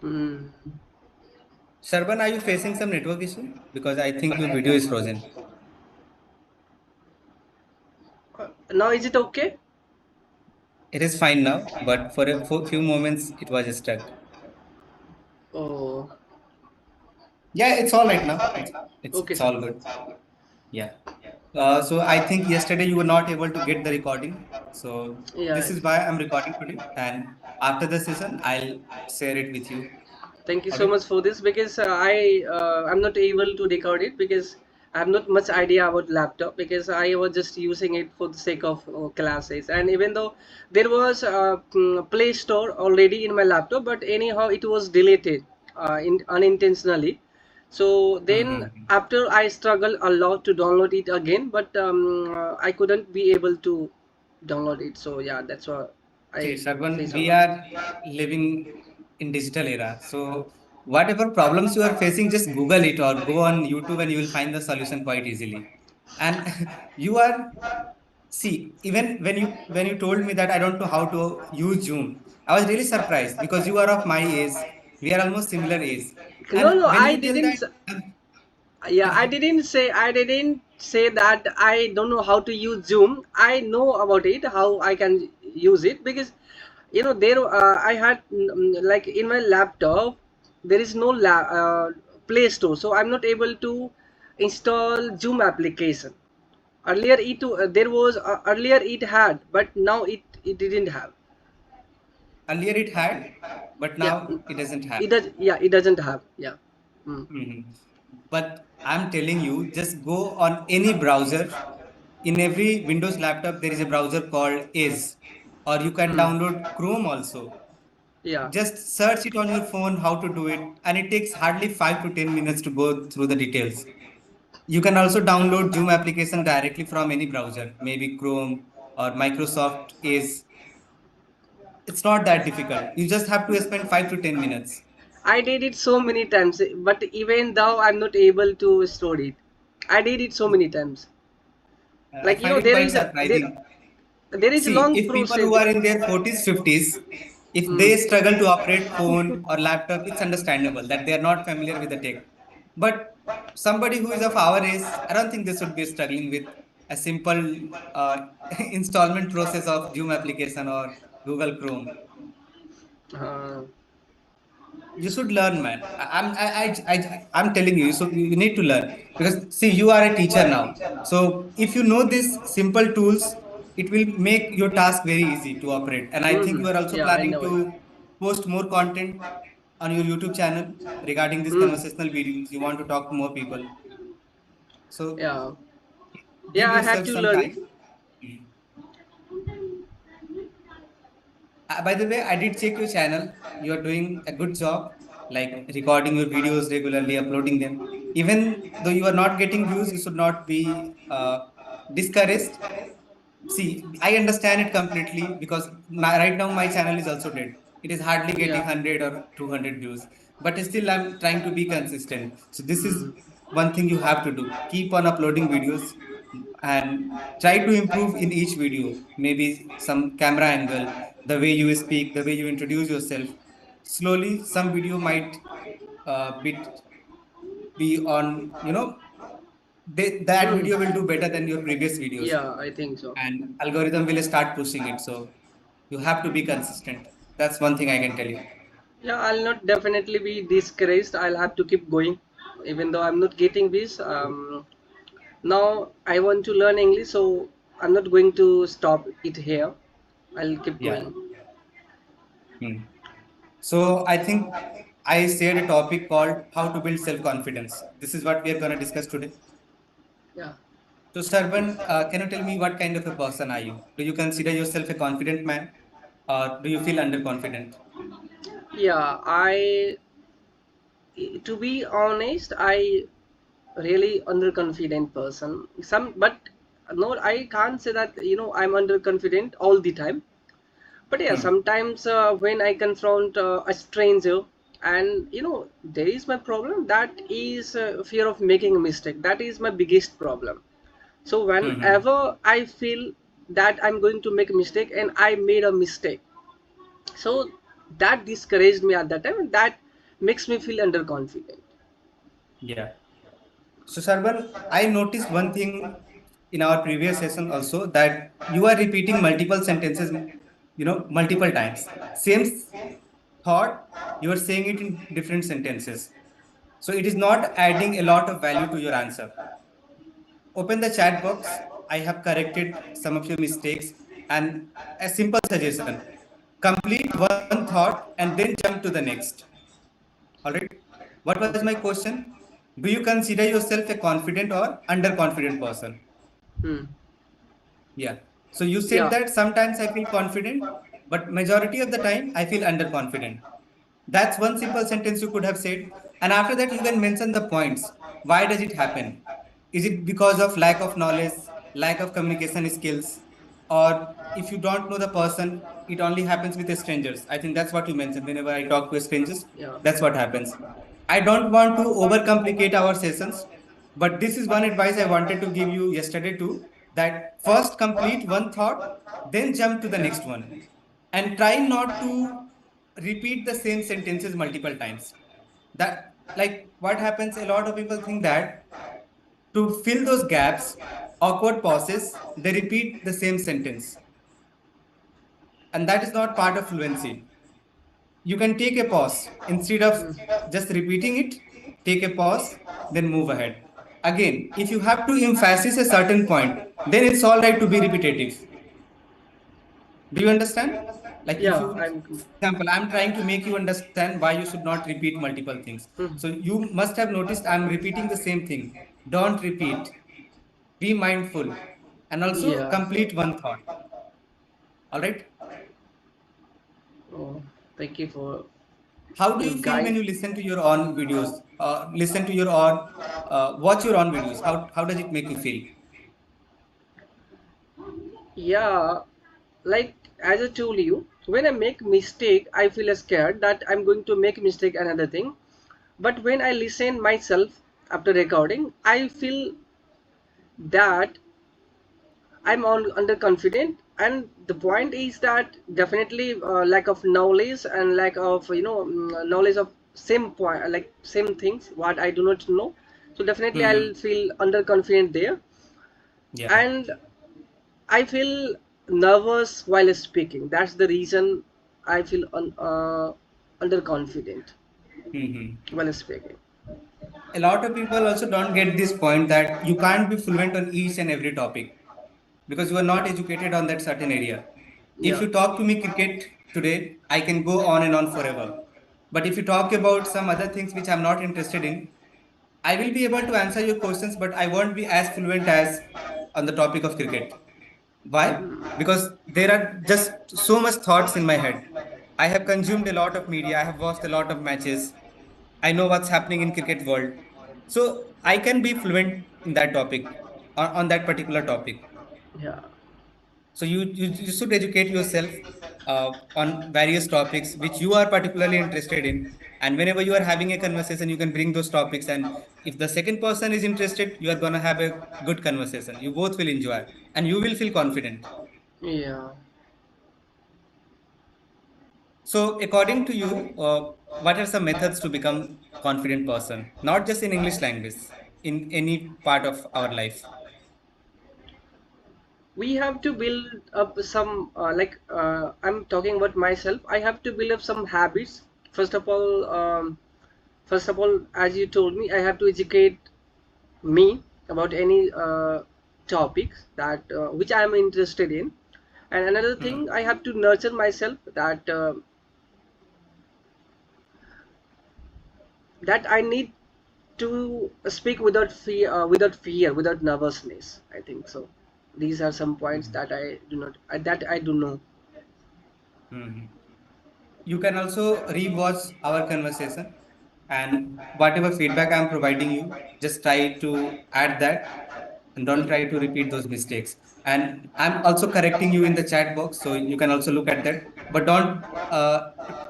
Mm. Sarban, are you facing some network issue? Because I think your video is frozen. Now is it okay? It is fine now, but for a few moments it was stuck. Oh, Yeah, it's all right now. okay, It's sir. all good. Yeah. So I think yesterday you were not able to get the recording. So Yeah, this is why I'm recording today. And after the session, I'll share it with you. thank you so Okay? much for this because I'm not able to record it because I have not much idea about laptop because I was just using it for the sake of classes. And even though there was a Play Store already in my laptop, but anyhow it was deleted unintentionally. So then Mm-hmm. after I struggled a lot to download it again, but I couldn't be able to download it. So yeah, that's what See, I Sarvan, face a we lot. are living in digital era. So whatever problems you are facing, just Google it or go on YouTube and you will find the solution quite easily. And you are see, even when you told me that I don't know how to use Zoom, I was really surprised because you are of my age. We are almost similar age. No, And no, when you tell that, yeah, I didn't say that I don't know how to use Zoom. I know about it, how I can use it because there I had like in my laptop there is no Play Store, so I'm not able to install Zoom application. Earlier it had, but now it didn't have. earlier it had, but Yeah, now it doesn't have. it does. Yeah, it doesn't have. Yeah. Mm. Mhm. But I'm telling you, just go on any browser. In every Windows laptop, there is a browser called Edge, or you can Mm. download Chrome also. Yeah. Just search it on your phone how to do it, and it takes hardly 5 to 10 minutes to go through the details. You can also download Zoom application directly from any browser, maybe Chrome or Microsoft Edge. It's not that difficult. You just have to spend 5 to 10 minutes. I did it so many times, but even though I'm not able to store it, I did it so many times. I Like find it quite surprising. there is a See, long if people process. who are in their 40s, 50s, if Hmm. they struggle to operate phone or laptop, it's understandable that they are not familiar with the tech. But somebody who is of our age, I don't think they should be struggling with a simple installment process of Zoom application or Google Chrome. Uh, You should learn, man. I'm telling you, so you need to learn because see, you are a teacher now. So if you know these simple tools, it will make your task very easy to operate. And I think hmm. you are also Yeah, I planning know it. to post more content on your YouTube channel regarding these Hmm. conversational videos. You want to talk to more people. So Yeah. give Yeah, I had yourself to some learn it. time. By the way, I did check your channel. You are doing a good job, like recording your videos regularly, uploading them. Even though you are not getting views, you should not be discouraged. See, I understand it completely because right now my channel is also dead. It is hardly getting Yeah. 100 or 200 views, but still I'm trying to be consistent. So this is Hmm. one thing you have to do. Keep on uploading videos and try to improve in each video. Maybe some camera angle, the way you speak, the way you introduce yourself. Slowly, some video might be on, that Hmm. video will do better than your previous videos Yeah, I think so. and algorithm will start pushing it. So you have to be consistent. That's one thing I can tell you. Yeah, I'll not definitely be discouraged. I'll have to keep going, even though I'm not getting this. Now I want to learn English, so I'm not going to stop it here. I'll keep Yeah. going. Hmm. So I think I shared a topic called how to build self-confidence. This is what we are going to discuss today. Yeah. So Sarban, can you tell me what kind of a person are you? Do you consider yourself a confident man or do you feel underconfident? Yeah, to be honest, I really underconfident person. But no, I can't say that I'm underconfident all the time. But yeah, Hmm. sometimes when I confront a stranger, and there is my problem. That is fear of making a mistake. That is my biggest problem. So Hmm. Hmm. whenever I feel that I'm going to make a mistake and I made a mistake, so that discouraged me at that time, and that makes me feel underconfident. Yeah. So, Sarban, I noticed one thing in our previous session also, that you are repeating multiple sentences, multiple times. Same thought, you are saying it in different sentences. So it is not adding a lot of value to your answer. Open the chat box. I have corrected some of your mistakes, and a simple suggestion: complete one thought and then jump to the next. All right. What was my Okay. question? Do you consider yourself a confident or underconfident person? Hmm. Yeah. So you said Yeah. that sometimes I feel confident, but majority of the time I feel underconfident. That's one simple sentence you could have said. And after that, you can mention the points. Why does it happen? Is it because of lack of knowledge, lack of communication skills, or if you don't know the person, it only happens with the strangers? I think that's what you mentioned. Whenever I talk to strangers, Yeah. that's what happens. I don't want to overcomplicate our sessions, but this is one advice I wanted to give you yesterday too, that first complete one thought, then jump to the Yeah. next one. And try not to repeat the same sentences multiple times. That, like, what happens, a lot of people think that to fill those gaps, awkward pauses, they repeat the same sentence. And that is not part of fluency. You can take a pause instead of Hmm. just repeating it. Take a pause, then move ahead. Again, if you have to emphasize a certain point, then it's all right to be repetitive. Do you understand? Like, if Yeah. you, for example, I'm trying to make you understand why you should not repeat multiple things. Hmm. So you must have noticed I'm repeating the same thing. Don't repeat. Be mindful, and also Yeah. complete one thought. All right. Oh, thank you for How do your you feel when guide. you listen to your own videos? Listen to your own, watch your own videos. How does it make you feel? Yeah, like as I told you, when I make mistake, I feel scared that I'm going to make mistake another thing. But when I listen myself after recording, I feel that I'm on underconfident. And the point is that definitely lack of knowledge and lack of knowledge of same point, like same things what I do not know. So definitely I'll Hmm. feel underconfident there, Yeah. and I feel nervous while speaking. That's the reason I feel underconfident Hmm. while speaking. A lot of people also don't get this point that you can't be fluent on each and every topic because you are not Yeah, educated on that certain area. If yeah, you talk to me cricket today, I can go on and on forever. But if you talk about some other things which I'm not interested in, I will be able to answer your questions, but I won't be as fluent as on the topic of cricket. Why? Because there are just so much thoughts in my head. I have consumed a lot of media, I have watched a lot of matches. I know what's happening in cricket world. So I can be fluent in that topic, on that particular topic. yeah, So you should educate yourself on various topics which you are particularly interested in. And whenever you are having a conversation, you can bring those topics. And if the second person is interested, you are going to have a good conversation. You both will enjoy and you will feel confident. yeah. So, according to you, what are some methods to become confident person? Not just in English language, in any part of our life. We have to build up some I'm talking about myself. I have to build up some habits. First of all, as you told me, I have to educate me about any topics that which I am interested in. And another Hmm. thing, I have to nurture myself that I need to speak without fear, without nervousness. I think so. These are some points Hmm. that I do not, that I do know. Hmm. You can also rewatch our conversation, and whatever feedback I'm providing you, just try to add that and don't try to repeat those mistakes. And I'm also correcting you in the chat box, so you can also look at that. But don't,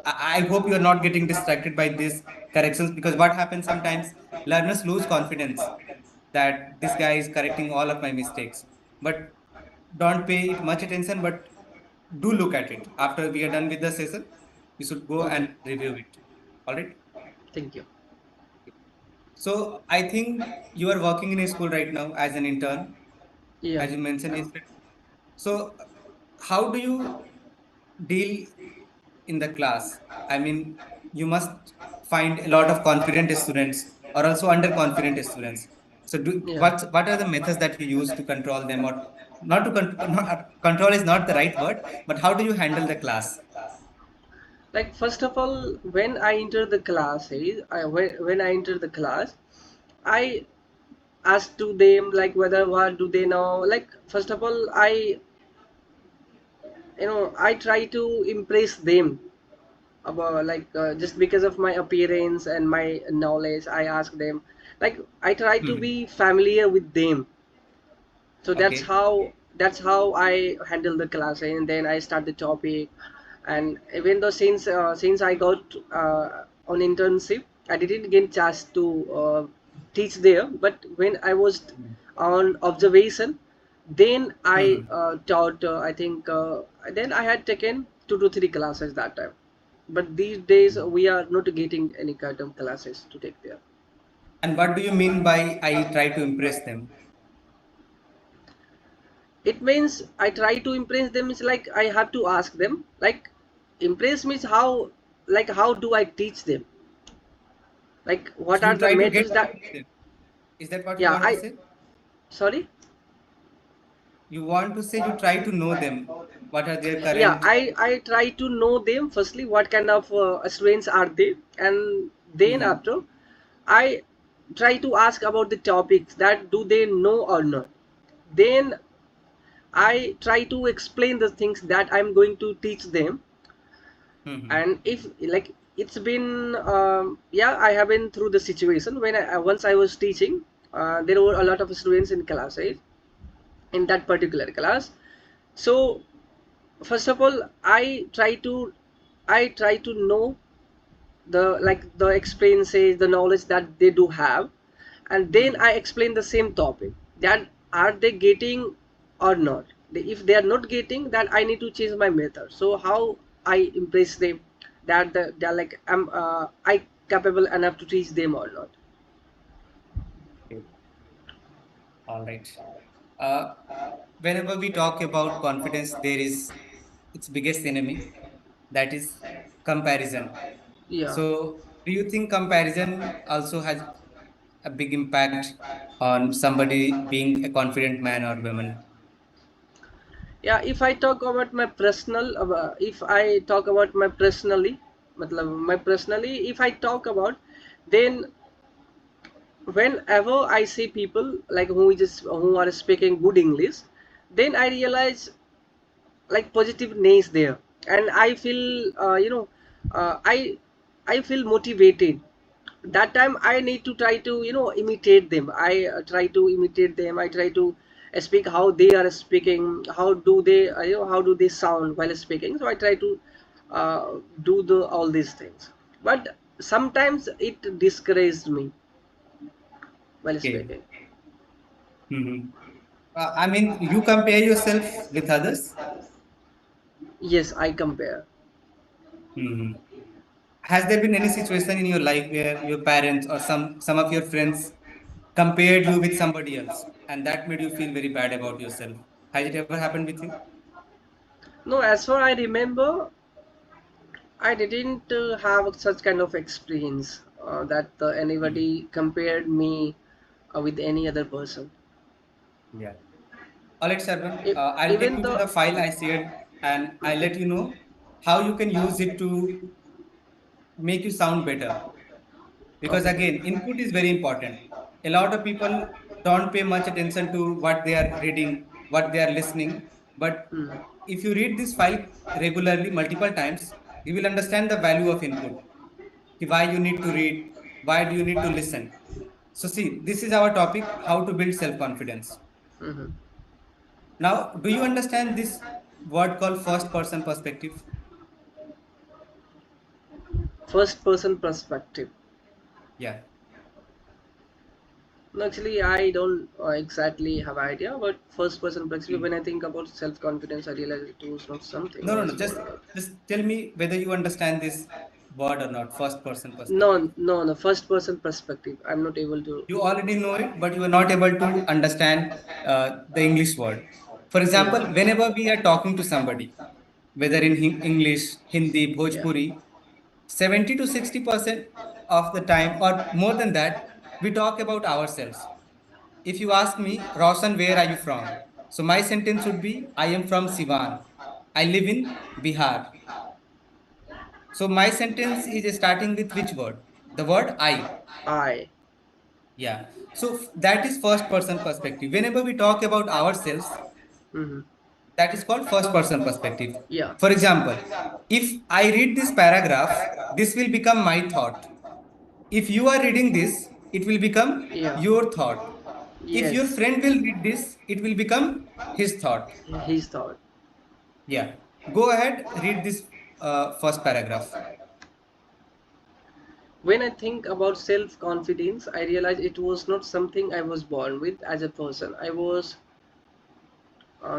I hope you're not getting distracted by these corrections, because what happens sometimes, learners lose confidence that this guy is correcting all of my mistakes. But don't pay it much attention, but do look at it after we are done with the session. You should go Okay. and review it. All right. Thank you. So I think you are working in a school right now as an intern, Yeah. as you mentioned yesterday. So how do you deal in the class? I mean, you must find a lot of confident students or also underconfident students. So Yeah. what are the methods that you use to control them, or not to control is not the right word, but how do you handle the class? Like first of all, when I enter the class, when I enter the class, I ask to them like whether what do they know. Like first of all, I try to impress them about like just because of my appearance and my knowledge. I ask them, like I try to Hmm. be familiar with them. So Okay. that's how I handle the class, and then I start the topic. And even though since I got on internship, I didn't get chance to teach there, but when I was on observation, then I Hmm. taught, I think then I had taken 2 to 3 classes that time. But these days we are not getting any kind of classes to take there. And what do you mean by I try to impress them? It means I try to impress them is like I have to ask them, like impress means how, like how do I teach them, like what So are you the try to get methods to that. know them. Is that what you Yeah, want to I say? sorry. You want to say you try to know them. What are their Yeah, current? I try to know them firstly, what kind of students are they, and then Hmm. after I try to ask about the topics that do they know or not. Then I try to explain the things that I'm going to teach them. Hmm. And if like it's been yeah, I have been through the situation when once I was teaching, there were a lot of students in classes, in that particular class. So first of all, I try to know the, like the experiences, the knowledge that they do have, and then Hmm. I explain the same topic, that are they getting or not. If they are not getting, then I need to change my method. So how I impress them, that they're like I capable enough to teach them or not. Okay. All right. Uh, Whenever we talk about confidence, there is its biggest enemy, that is comparison. Yeah. So, do you think comparison also has a big impact on somebody being a confident man or woman? Yeah, if I talk about my personal, if I talk about my personally, matlab my personally, if I talk about, then whenever I see people like who are speaking good English, then I realize like positiveness there, and I feel I feel motivated. That time I need to try to imitate them. I try to imitate them. I try to speak how they are speaking, how do they how do they sound while speaking. So I try to uh, do the all these things, but sometimes it discourages me while Okay. speaking. Hmm. I mean, you compare yourself with others. Yes, I compare. Hmm. Has there been any situation in your life where your parents or some of your friends compared you with somebody else, and that made you feel very bad about yourself? Has it ever happened with you? No, as far I remember, I didn't have such kind of experience that Mhm. anybody compared me with any other person. Yeah. All right, Sarvan. If, I'll take even you to though. the file I shared, and I'll Mhm. let you know how you can use it to make you sound better. Because Okay. again, input is very important. A lot of people don't pay much attention to what they are reading, what they are listening, but Mhm. if you read this file regularly multiple times, you will understand the value of input. Why you need to read, why do you need to listen. So see, this is our topic, how to build self confidence. Mhm. Now, do you understand this word called first person perspective? First person perspective. Yeah. No, actually, I don't exactly have idea, but first person perspective. Hmm. When I think about self confidence, I realize it was not something No, no, no. as for. Just tell me whether you understand this word or not? First person No, perspective. no, no. First person perspective. I'm not able to. You already know it, but you are not able to understand the English word. For example, Yeah, whenever we are talking to somebody, whether in English, Hindi, yeah. Bhojpuri, 70 to 60% of the time, or more than that, we talk about ourselves. If you ask me, Roshan, where are you from? So my sentence would be, I am from Sivan. I live in Bihar. So my sentence is starting with which word? The word I. I. Yeah. So that is first person perspective. Whenever we talk about ourselves, Mm-hmm. that is called first person perspective. Yeah. For example, if I read this paragraph, this will become my thought. If you are reading this, it will become Yeah. your thought. If your Yes. friend will read this, it will become his thought. His thought. Yeah. Go ahead, read this first paragraph. When I think about self confidence, I realize it was not something I was born with as a person. I was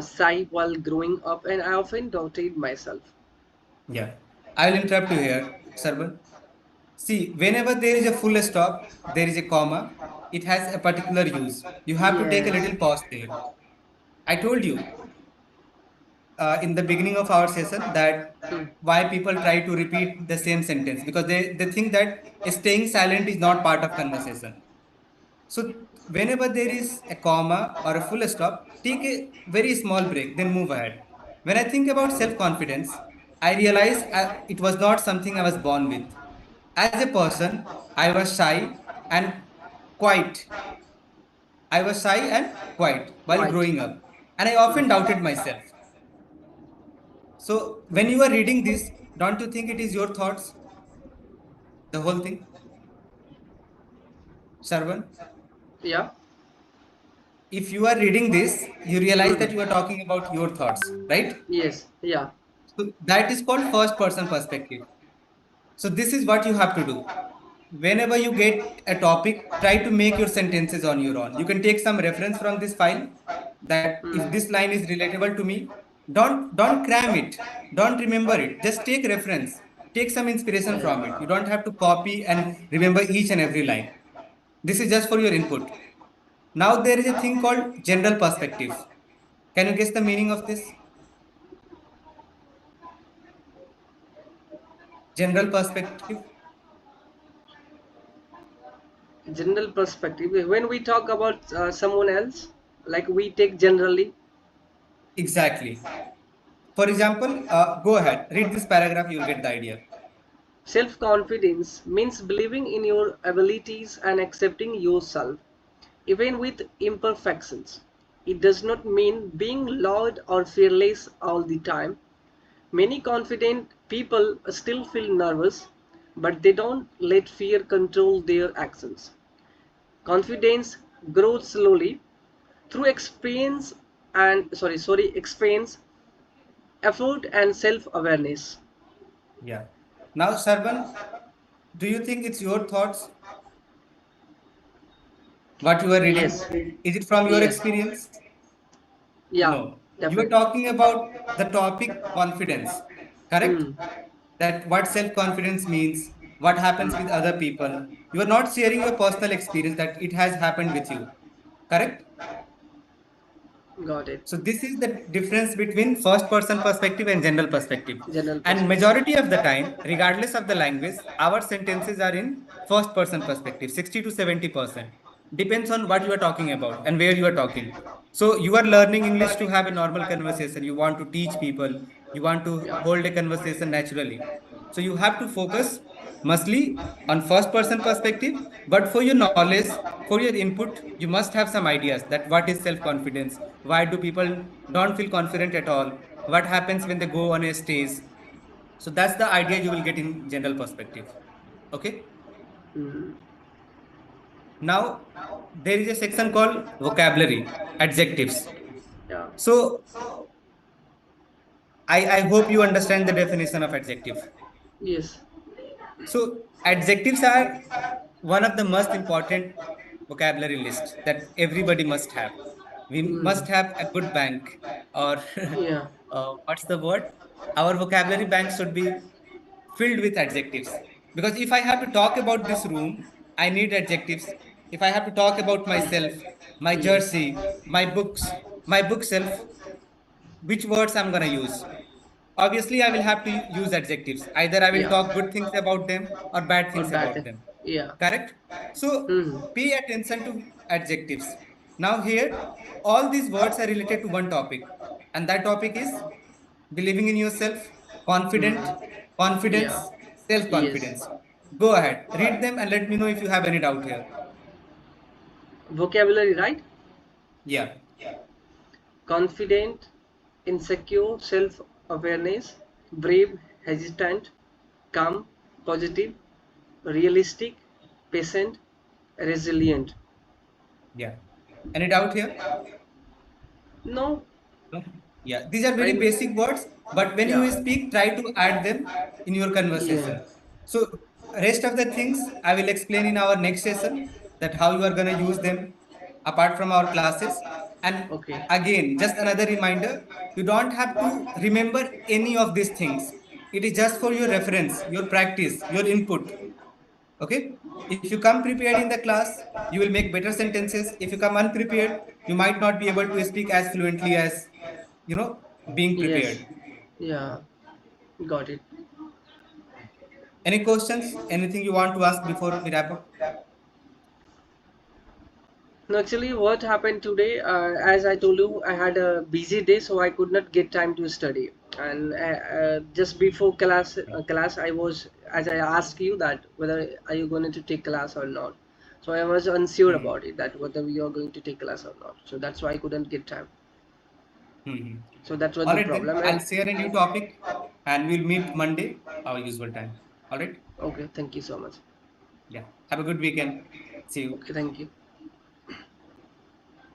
shy while growing up, and I often doubted myself. Yeah. I will interrupt you here, Sarban. See, whenever there is a full stop, there is a comma, it has a particular use. You have to take a Yes. little pause there. I told you in the beginning of our session that Mm. why people try to repeat the same sentence because they think that staying silent is not part of conversation. So whenever there is a comma or a full stop, take a very small break, then move ahead. When I think about self-confidence, I realize it was not something I was born with. As a person, I was shy and quiet. I was shy and quiet while Quite. growing up, and I often Mm. doubted myself. So when you are reading this, don't you think it is your thoughts, the whole thing, Sarvan? Yeah. If you are reading this, you realize that Mm. you are talking about your thoughts, right? Yes. Yeah. So that is called first person perspective. So this is what you have to do. Whenever you get a topic, try to make your sentences on your own. You can take some reference from this file that if this Mm. line is relatable to me, don't cram it. Don't remember it. Just take reference. Take some inspiration from it. Yeah. You don't have to copy and remember each and every line. This is just for your input. Now there is a thing called general perspective. Can you guess the meaning of this? General perspective? General perspective. When we talk about someone else, like we take generally, Exactly. For example, go ahead, read this paragraph, you'll get the idea. self confidence means believing in your abilities and accepting yourself, even with imperfections. It does not mean being loud or fearless all the time. Many confident people still feel nervous, but they don't let fear control their actions. Confidence grows slowly through experience, effort, and self-awareness. Yeah. Now, Sarban, do you think it's your thoughts, what you are Yes, reading? Is it from your yes, experience? yeah, No. You are definitely. talking about the topic confidence, correct? Hmm. That what self-confidence means, what happens with other people. You are not sharing your personal experience that it has happened with you, correct? Got it. So this is the difference between first person perspective and general perspective. General And perspective. majority of the time, regardless of the language, our sentences are in first person perspective, 60 to 70%. Depends on what you are talking about and where you are talking. So you are learning English to have a normal conversation. You want to teach people. You want to Yeah. hold a conversation naturally. So you have to focus mostly on first person perspective, but for your knowledge, for your input, you must have some ideas that what is self confidence, why do people don't feel confident at all, what happens when they go on a stage. So that's the idea you will get in general perspective. Okay. Hmm. Now there is a section called vocabulary adjectives. Yeah. So I hope you understand the definition of adjective. Yes. So adjectives are one of the most important vocabulary list that everybody must have. We Hmm. must have a good bank, or Yeah. what's the word? Our vocabulary bank should be filled with adjectives. Because if I have to talk about this room, I need adjectives. If I have to talk about myself, my Yes. jersey, my books, my bookshelf, which words I'm gonna use? Obviously, I will have to use adjectives. Either I will Yeah. talk good things about them or bad Or things bad. about them. Yeah. Correct? So Hmm. pay attention to adjectives. Now, here, all these words are related to one topic, and that topic is believing in yourself, confident, Hmm. Yeah. confidence, self Yes. confidence. Go ahead, read them and let me know if you have any doubt here. Vocabulary, right? Yeah, Confident, insecure, self awareness, brave, hesitant, calm, positive, realistic, patient, resilient. yeah. Any doubt here? No, No? Yeah, these are very I. basic words, but when Yeah. you speak, try to add them in your Yeah. conversation. So, rest of the things I will explain in our next session that how you are going to use them apart from our classes. And Okay. again, just another reminder, you don't have to remember any of these things. It is just for your reference, your practice, your input. Okay? If you come prepared in the class, you will make better sentences. If you come unprepared, you might not be able to speak as fluently as, being Yes. prepared. Yeah. Got it. Any questions? Anything you want to ask before we wrap up? No, actually, what happened today, as I told you, I had a busy day, so I could not get time to study. And just before class, I was, as I asked you that whether are you going to take class or not. So I was unsure Hmm. about it, that whether we are going to take class or not. So that's why I couldn't get time. Hmm. So that was All the right, then problem. I'll And share a new topic and we'll meet Monday, our usual time. All right? okay, thank you so much. Yeah. Have a good weekend. See you. Okay, thank you.